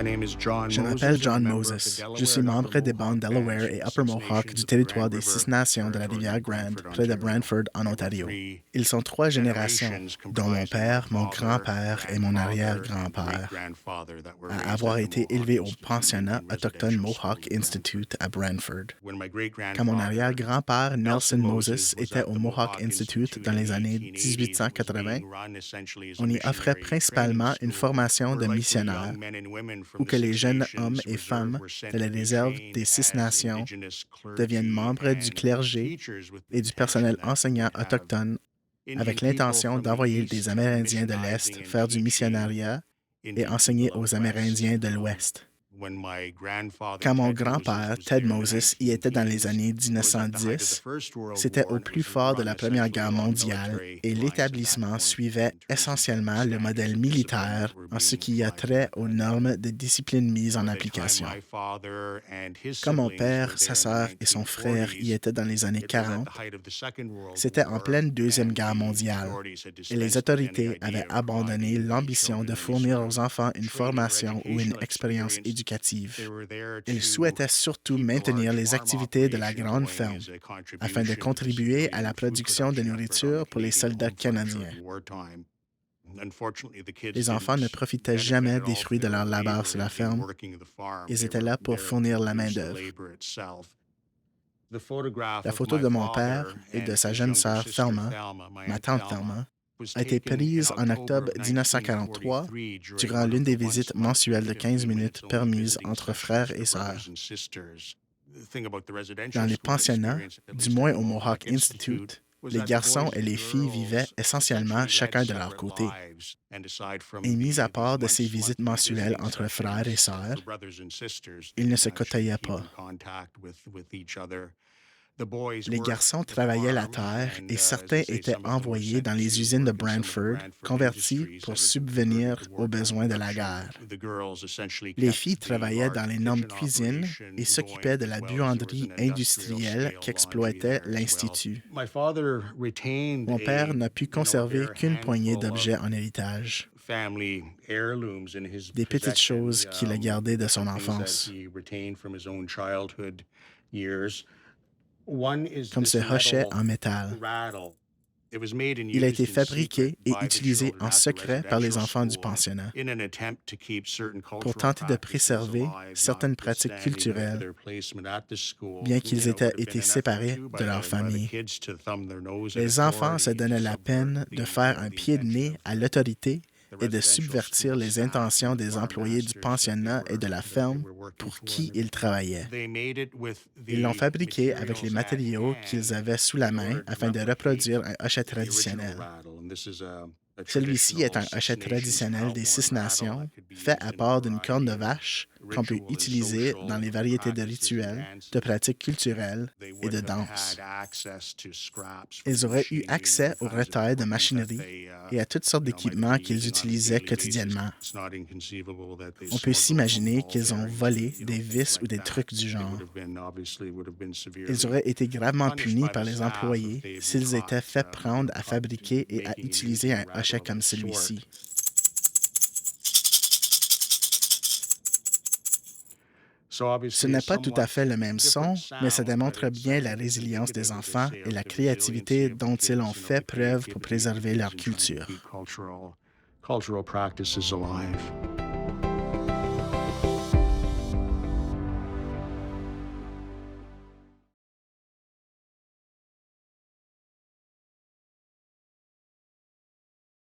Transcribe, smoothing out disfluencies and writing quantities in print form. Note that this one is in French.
Je m'appelle John Moses. Je suis membre des bandes Delaware et Upper Mohawk du territoire des Six Nations de la rivière Grand, près de Brantford, en Ontario. Ils sont trois générations, dont mon père, mon grand-père et mon arrière-grand-père, à avoir été élevés au pensionnat autochtone Mohawk Institute à Brantford. Quand mon arrière-grand-père, Nelson Moses, était au Mohawk Institute dans les années 1880, on y offrait principalement une formation de missionnaires où que les jeunes hommes et femmes de la réserve des Six Nations deviennent membres du clergé et du personnel enseignant autochtone avec l'intention d'envoyer des Amérindiens de l'Est faire du missionnariat et enseigner aux Amérindiens de l'Ouest. Quand mon grand-père, Ted Moses, y était dans les années 1910, c'était au plus fort de la Première Guerre mondiale et l'établissement suivait essentiellement le modèle militaire en ce qui a trait aux normes de discipline mises en application. Quand mon père, sa sœur et son frère y étaient dans les années 40, c'était en pleine Deuxième Guerre mondiale et les autorités avaient abandonné l'ambition de fournir aux enfants une formation ou une expérience éducative. Ils souhaitaient surtout maintenir les activités de la grande ferme afin de contribuer à la production de nourriture pour les soldats canadiens. Les enfants ne profitaient jamais des fruits de leur labeur sur la ferme. Ils étaient là pour fournir la main-d'œuvre. La photo de mon père et de sa jeune sœur Thelma, ma tante Thelma, a été prise en octobre 1943 durant l'une des visites mensuelles de 15 minutes permises entre frères et sœurs. Dans les pensionnats, du moins au Mohawk Institute, les garçons et les filles vivaient essentiellement chacun de leur côté. Et mis à part de ces visites mensuelles entre frères et sœurs, ils ne se côtoyaient pas. Les garçons travaillaient la terre et certains étaient envoyés dans les usines de Brantford, convertis pour subvenir aux besoins de la guerre. Les filles travaillaient dans l'énorme cuisine et s'occupaient de la buanderie industrielle qu'exploitait l'Institut. Mon père n'a pu conserver qu'une poignée d'objets en héritage. Des petites choses qu'il a gardées de son enfance, comme ce hochet en métal. Il a été fabriqué et utilisé en secret par les enfants du pensionnat pour tenter de préserver certaines pratiques culturelles, bien qu'ils aient été séparés de leur famille. Les enfants se donnaient la peine de faire un pied de nez à l'autorité et de subvertir les intentions des employés du pensionnat et de la ferme pour qui ils travaillaient. Ils l'ont fabriqué avec les matériaux qu'ils avaient sous la main afin de reproduire un hochet traditionnel. Celui-ci est un hochet traditionnel des Six Nations, fait à part d'une corne de vache qu'on peut utiliser dans les variétés de rituels, de pratiques culturelles et de danse. Ils auraient eu accès aux retails de machinerie et à toutes sortes d'équipements qu'ils utilisaient quotidiennement. On peut s'imaginer qu'ils ont volé des vis ou des trucs du genre. Ils auraient été gravement punis par les employés s'ils étaient fait prendre à fabriquer et à utiliser un hochet comme celui-ci. Ce n'est pas tout à fait le même son, mais ça démontre bien la résilience des enfants et la créativité dont ils ont fait preuve pour préserver leur culture.